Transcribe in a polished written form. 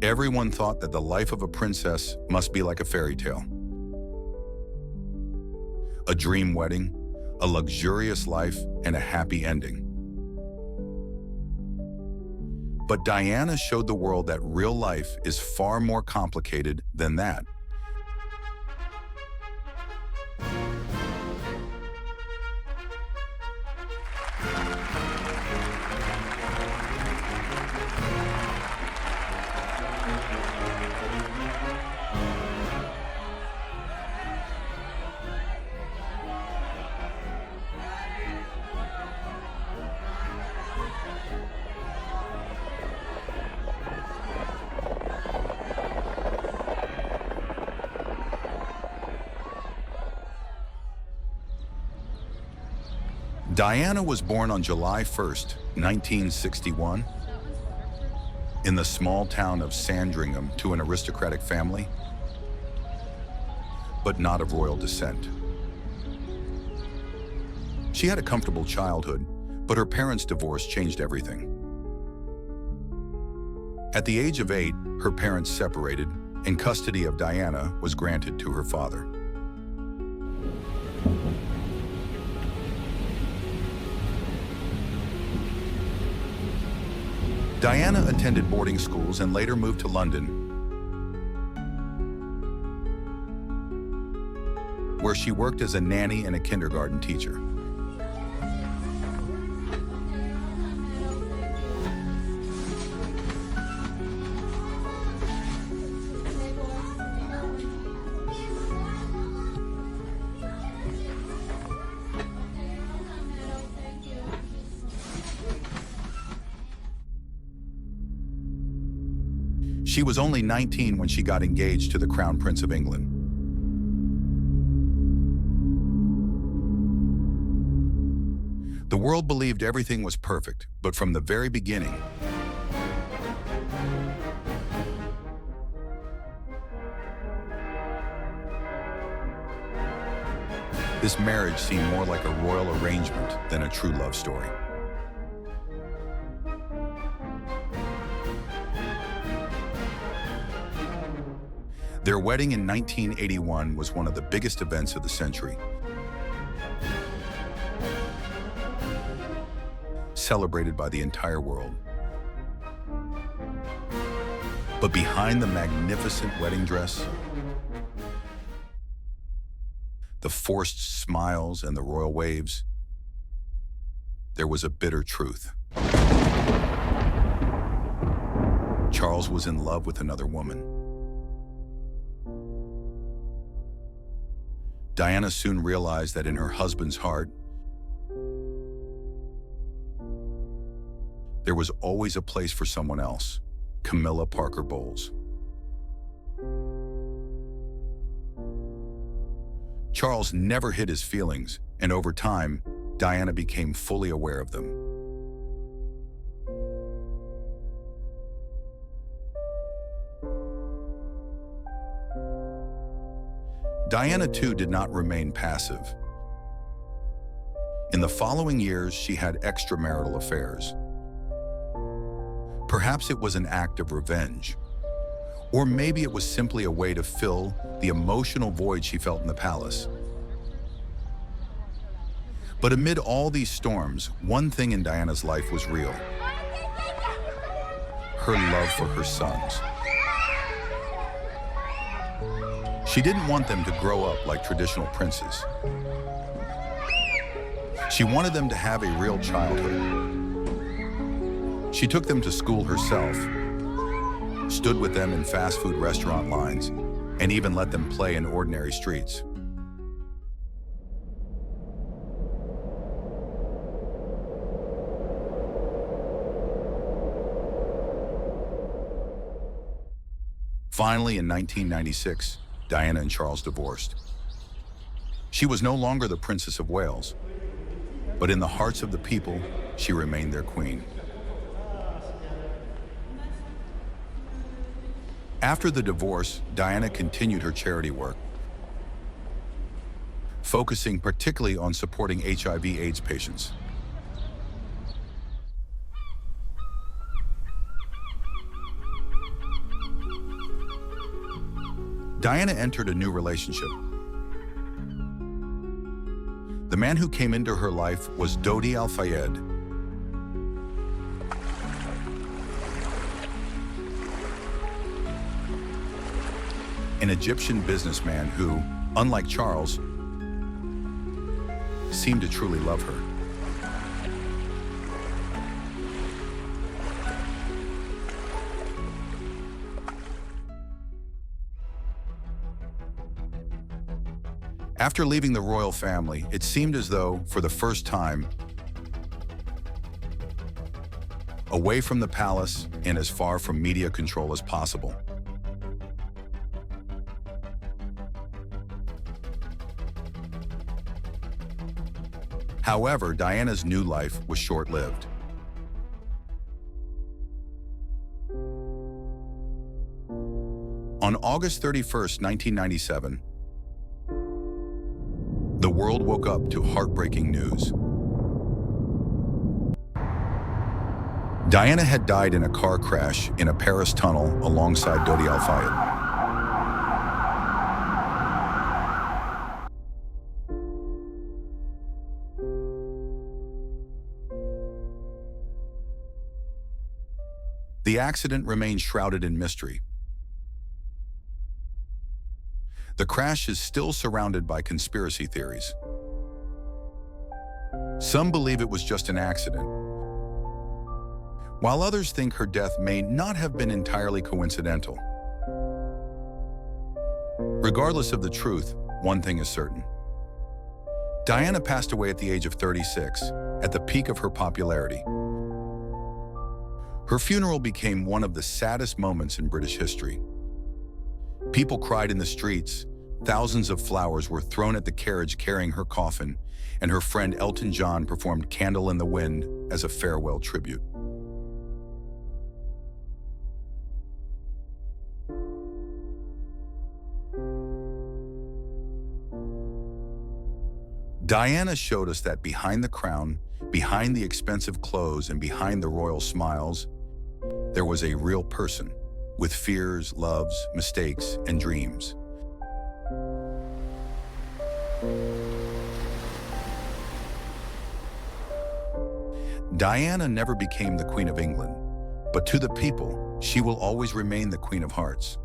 Everyone thought that the life of a princess must be like a fairy tale. A dream wedding, a luxurious life, and a happy ending. But Diana showed the world that real life is far more complicated than that. Diana was born on July 1st, 1961, in the small town of Sandringham to an aristocratic family, but not of royal descent. She had a comfortable childhood, but her parents' divorce changed everything. At the age of 8, her parents separated, and custody of Diana was granted to her father. Diana attended boarding schools and later moved to London, where she worked as a nanny and a kindergarten teacher. She was only 19 when she got engaged to the Crown Prince of England. The world believed everything was perfect, but from the very beginning, this marriage seemed more like a royal arrangement than a true love story. Their wedding in 1981 was one of the biggest events of the century, celebrated by the entire world. But behind the magnificent wedding dress, the forced smiles and the royal waves, there was a bitter truth. Charles was in love with another woman. Diana soon realized that in her husband's heart, there was always a place for someone else, Camilla Parker Bowles. Charles never hid his feelings, and over time, Diana became fully aware of them. Diana, too, did not remain passive. In the following years, she had extramarital affairs. Perhaps it was an act of revenge, or maybe it was simply a way to fill the emotional void she felt in the palace. But amid all these storms, one thing in Diana's life was real: her love for her sons. She didn't want them to grow up like traditional princes. She wanted them to have a real childhood. She took them to school herself, stood with them in fast food restaurant lines, and even let them play in ordinary streets. Finally, in 1996, Diana and Charles divorced. She was no longer the Princess of Wales, but in the hearts of the people, she remained their queen. After the divorce, Diana continued her charity work, focusing particularly on supporting HIV/AIDS patients. Diana entered a new relationship. The man who came into her life was Dodi Al-Fayed, an Egyptian businessman who, unlike Charles, seemed to truly love her. After leaving the royal family, it seemed as though, for the first time, away from the palace and as far from media control as possible. However, Diana's new life was short-lived. On August 31st, 1997, the world woke up to heartbreaking news. Diana had died in a car crash in a Paris tunnel alongside Dodi Al-Fayed. The accident remains shrouded in mystery. The crash is still surrounded by conspiracy theories. Some believe it was just an accident, while others think her death may not have been entirely coincidental. Regardless of the truth, one thing is certain. Diana passed away at the age of 36, at the peak of her popularity. Her funeral became one of the saddest moments in British history. People cried in the streets, thousands of flowers were thrown at the carriage carrying her coffin, and her friend Elton John performed Candle in the Wind as a farewell tribute. Diana showed us that behind the crown, behind the expensive clothes, and behind the royal smiles, there was a real person with fears, loves, mistakes, and dreams. Diana never became the Queen of England, but to the people, she will always remain the Queen of Hearts.